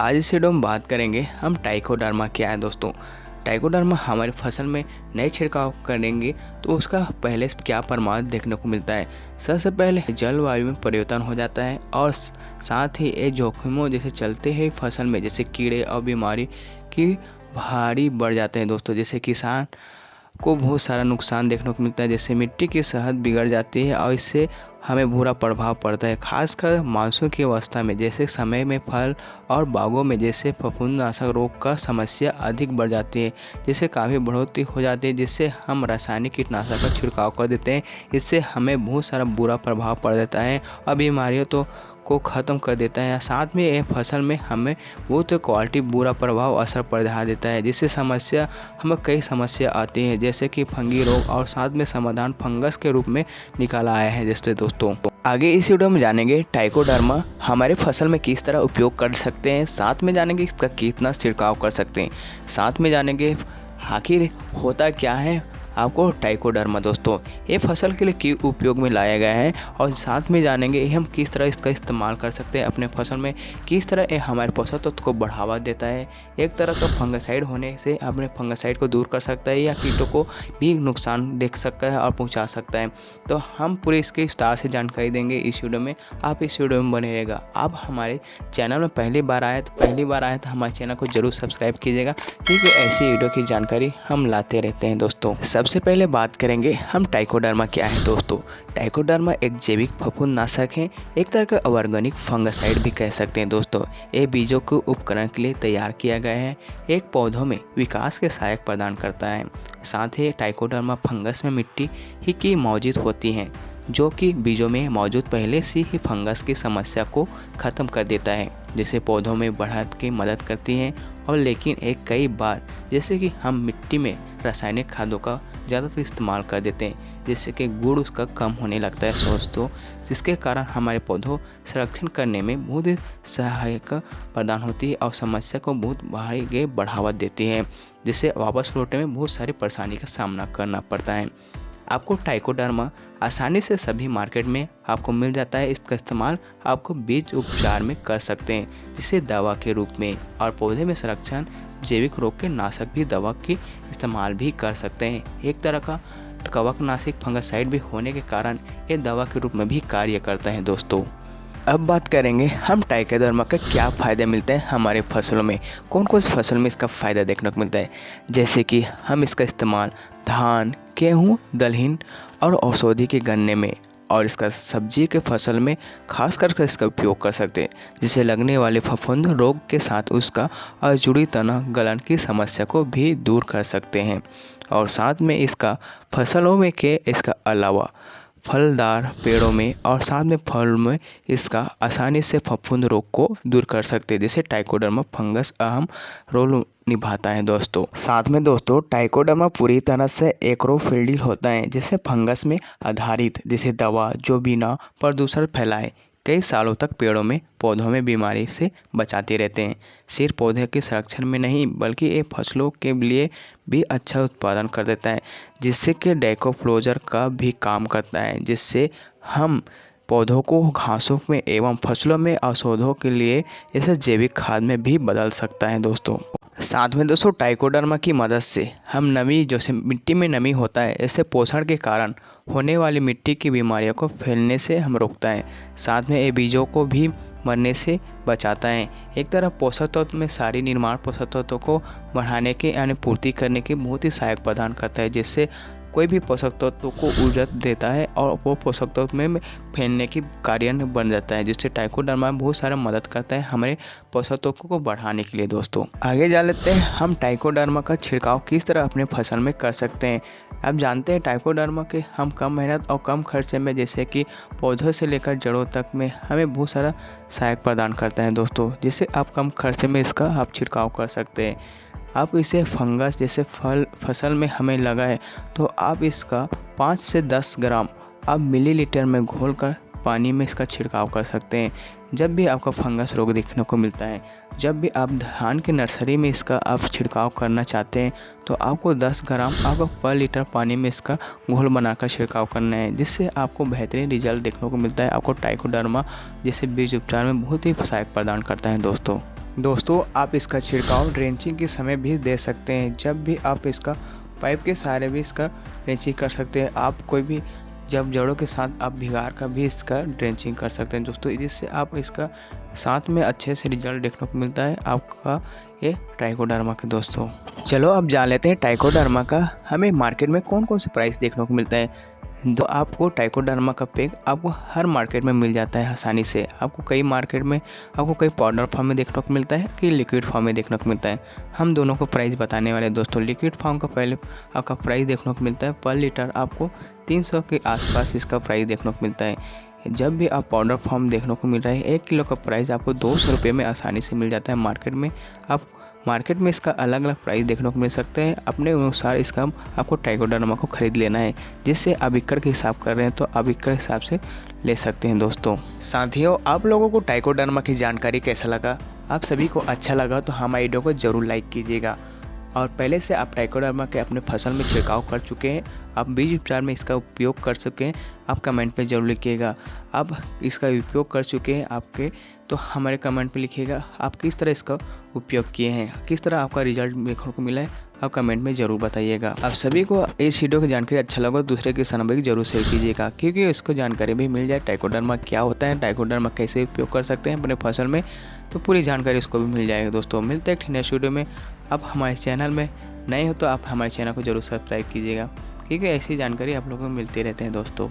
आज इस वीडियो में बात करेंगे हम ट्राइकोडर्मा क्या है दोस्तों। ट्राइकोडर्मा हमारी फसल में नए छिड़काव करेंगे तो उसका पहले से क्या प्रमाद देखने को मिलता है। सबसे पहले जलवायु में परिवर्तन हो जाता है और साथ ही ये जोखिमों जैसे चलते हैं फसल में जैसे कीड़े और बीमारी की भारी बढ़ जाते हैं दोस्तों। जैसे किसान को बहुत सारा नुकसान देखने को मिलता है, जैसे मिट्टी की सेहत बिगड़ जाती है और इससे हमें बुरा प्रभाव पड़ता है। खासकर मानसून की अवस्था में जैसे समय में फल और बागों में जैसे फफूंदनाशक रोग का समस्या अधिक बढ़ जाती है, जिससे काफ़ी बढ़ोतरी हो जाती है, जिससे हम रासायनिक कीटनाशक का छिड़काव कर देते हैं। इससे हमें बहुत सारा बुरा प्रभाव पड़ जाता है और बीमारियों को ख़त्म कर देता है। साथ में ये फसल में हमें बहुत क्वालिटी बुरा प्रभाव असर पड़ा देता है, जिससे समस्या हमें कई समस्या आती हैं जैसे कि फंगी रोग, और साथ में समाधान फंगस के रूप में निकाला आया है। जैसे दोस्तों आगे इस वीडियो में जानेंगे ट्राइकोडर्मा हमारे फसल में किस तरह उपयोग कर सकते हैं, साथ में जानेंगे इसका कितना छिड़काव कर सकते हैं, साथ में जानेंगे आखिर होता क्या है आपको ट्राइकोडर्मा दोस्तों, ये फसल के लिए क्यों उपयोग में लाया गया है, और साथ में जानेंगे हम किस तरह इसका इस्तेमाल कर सकते हैं अपने फसल में, किस तरह ये हमारे पोषक तत्व को बढ़ावा देता है। एक तरह का फंगासाइड होने से अपने फंगासाइड को दूर कर सकता है या कीटों को भी नुकसान देख सकता है और पहुँचा सकता है। तो हम पूरी इसकी विस्तार से जानकारी देंगे इस वीडियो में, आप इस वीडियो में बने रहेगा। आप हमारे चैनल में पहली बार आए तो हमारे चैनल को जरूर सब्सक्राइब कीजिएगा, क्योंकि ऐसी वीडियो की जानकारी हम लाते रहते हैं दोस्तों। सबसे पहले बात करेंगे हम ट्राइकोडर्मा क्या है दोस्तों। ट्राइकोडर्मा एक जैविक फफूंदनाशक है, एक तरह का ऑर्गेनिक फंगासाइड भी कह सकते हैं दोस्तों। ये बीजों को उपकरण के लिए तैयार किया गया है, एक पौधों में विकास के सहायक प्रदान करता है। साथ ही ट्राइकोडर्मा फंगस में मिट्टी ही की मौजूद होती हैं, जो कि बीजों में मौजूद पहले से ही फंगस की समस्या को ख़त्म कर देता है, जिसे पौधों में बढ़त की मदद करती हैं। और लेकिन एक कई बार जैसे कि हम मिट्टी में रासायनिक खादों का ज़्यादातर इस्तेमाल कर देते हैं, जिससे कि गुण उसका कम होने लगता है दोस्तों, जिसके कारण हमारे पौधों संरक्षण करने में बहुत ही सहायक प्रदान होती है और समस्या को बहुत भारी बढ़ावा देती है, जिससे वापस लौटने में बहुत सारी परेशानी का सामना करना पड़ता है। आपको ट्राइकोडर्मा आसानी से सभी मार्केट में आपको मिल जाता है। इसका इस्तेमाल आपको बीज उपचार में कर सकते हैं, जिसे दवा के रूप में, और पौधे में संरक्षण जैविक रोग के नाशक भी दवा की इस्तेमाल भी कर सकते हैं। एक तरह का कवकनाशक फंगासाइड भी होने के कारण ये दवा के रूप में भी कार्य करता है दोस्तों। अब बात करेंगे हम ट्राइकोडर्मा के क्या फ़ायदे मिलते हैं हमारे फसलों में, कौन कौन सी फसल में इसका फ़ायदा देखने को मिलता है। जैसे कि हम इसका इस्तेमाल धान, गेहूँ, दलहन और औषधि के गन्ने में, और इसका सब्जी के फसल में खास कर इसका उपयोग कर सकते हैं, जिससे लगने वाले फफूंद रोग के साथ उसका और जुड़ी तना गलन की समस्या को भी दूर कर सकते हैं। और साथ में इसका फसलों में के इसका अलावा फलदार पेड़ों में और साथ में फल में इसका आसानी से फफूंद रोग को दूर कर सकते हैं, जैसे ट्राइकोडर्मा फंगस अहम रोल निभाता है दोस्तों। साथ में दोस्तों ट्राइकोडर्मा पूरी तरह से एक्रोफिल्डी होता है, जिसे फंगस में आधारित जैसे दवा जो बिना प्रदूषण फैलाए कई सालों तक पेड़ों में पौधों में बीमारी से बचाते रहते हैं। सिर्फ पौधे के संरक्षण में नहीं बल्कि ये फसलों के लिए भी अच्छा उत्पादन कर देता है, जिससे कि डाइकोफ्लोजर का भी काम करता है, जिससे हम पौधों को घासों में एवं फसलों में औषधों के लिए इसे जैविक खाद में भी बदल सकता है दोस्तों। साथ में दोस्तों ट्राइकोडर्मा की मदद से हम नमी जैसे मिट्टी में नमी होता है, इससे पोषण के कारण होने वाली मिट्टी की बीमारियों को फैलने से हम रोकता है। साथ में ये बीजों को भी मरने से बचाता है। एक तरह पोषक तत्व में सारी निर्माण पोषक तत्वों को बढ़ाने के यानी पूर्ति करने की बहुत ही सहायक प्रदान करता है, जिससे कोई भी पोषक तत्व को ऊर्जा देता है और वो पोषक तत्व में फैलने की कार्य बन जाता है, जिससे ट्राइकोडर्मा बहुत सारा मदद करता है हमारे पोषक तत्वों को बढ़ाने के लिए दोस्तों। आगे जा लेते हैं हम ट्राइकोडर्मा का छिड़काव किस तरह अपने फसल में कर सकते हैं। आप जानते हैं ट्राइकोडर्मा के हम कम मेहनत और कम खर्चे में जैसे कि पौधों से लेकर जड़ों तक में हमें बहुत सारा सहायक प्रदान करता है दोस्तों, जिससे आप कम खर्चे में इसका आप छिड़काव कर सकते हैं। आप इसे फंगस जैसे फसल में हमें लगाए तो आप इसका 5 से 10 ग्राम आप मिलीलीटर में घोलकर पानी में इसका छिड़काव कर सकते हैं जब भी आपका फंगस रोग दिखने को मिलता है, जब भी आप धान की नर्सरी में इसका आप छिड़काव करना चाहते हैं तो आपको 10 ग्राम आपको पर लीटर पानी में इसका घोल बनाकर छिड़काव करना है, जिससे आपको बेहतरीन रिजल्ट देखने को मिलता है। आपको ट्राइकोडर्मा जैसे बीज उपचार में बहुत ही सहायक प्रदान करता है दोस्तों आप इसका छिड़काव ड्रेंचिंग के समय भी दे सकते हैं। जब भी आप इसका पाइप के सहारे भी इसका ड्रेंचिंग कर सकते हैं। आप कोई भी जब जड़ों के साथ आप भिगार का भी इसका ड्रेंचिंग कर सकते हैं दोस्तों, जिससे आप इसका साथ में अच्छे से रिजल्ट देखने को मिलता है आपका ये ट्राइकोडर्मा के दोस्तों। चलो अब जान लेते हैं ट्राइकोडर्मा का हमें मार्केट में कौन कौन से प्राइस देखने को मिलता है। तो आपको ट्राइकोडर्मा का पैक आपको हर मार्केट में मिल जाता है आसानी से। आपको कई मार्केट में आपको कई पाउडर फॉर्म में देखने को मिलता है, कई लिक्विड फॉर्म में देखने को मिलता है। हम दोनों को प्राइस बताने वाले हैं दोस्तों। लिक्विड फॉर्म का पहले आपका प्राइस देखने को मिलता है पर लीटर आपको 300 के आसपास इसका प्राइस देखने को मिलता है। जब भी आप पाउडर फॉर्म देखने को मिल रहा है 1 किलो का प्राइस आपको 200 रुपये में आसानी से मिल जाता है मार्केट में। आप मार्केट में इसका अलग अलग प्राइस देखने को मिल सकते हैं। अपने अनुसार इसका आपको ट्राइकोडर्मा को खरीद लेना है, जिससे आप एकड़ के हिसाब कर रहे हैं तो आप एकड़ के हिसाब से ले सकते हैं दोस्तों। साथियों आप लोगों को ट्राइकोडर्मा की जानकारी कैसा लगा? आप सभी को अच्छा लगा तो हमारे वीडियो को ज़रूर लाइक कीजिएगा। और पहले से आप ट्राइकोडर्मा के अपने फसल में छिड़काव कर चुके हैं, आप बीज उपचार में इसका उपयोग कर चुके हैं, आप कमेंट में ज़रूर लिखिएगा। आप इसका उपयोग कर चुके हैं आपके तो हमारे कमेंट में लिखिएगा आप किस तरह इसका उपयोग किए हैं, किस तरह आपका रिजल्ट देखने को मिला है, आप कमेंट में ज़रूर बताइएगा। आप सभी को इस वीडियो की जानकारी अच्छा लगा दूसरे के साथ भी जरूर शेयर कीजिएगा, क्योंकि इसको जानकारी भी मिल जाए ट्राइकोडर्मा क्या होता है, ट्राइकोडर्मा कैसे उपयोग कर सकते हैं अपने फसल में, तो पूरी जानकारी उसको भी मिल जाएगी दोस्तों। मिलते हैं नेक्स्ट वीडियो में। आप हमारे चैनल में नए हो तो आप हमारे चैनल को जरूर सब्सक्राइब कीजिएगा, क्योंकि ऐसी जानकारी आप लोगों को मिलती रहते हैं दोस्तों।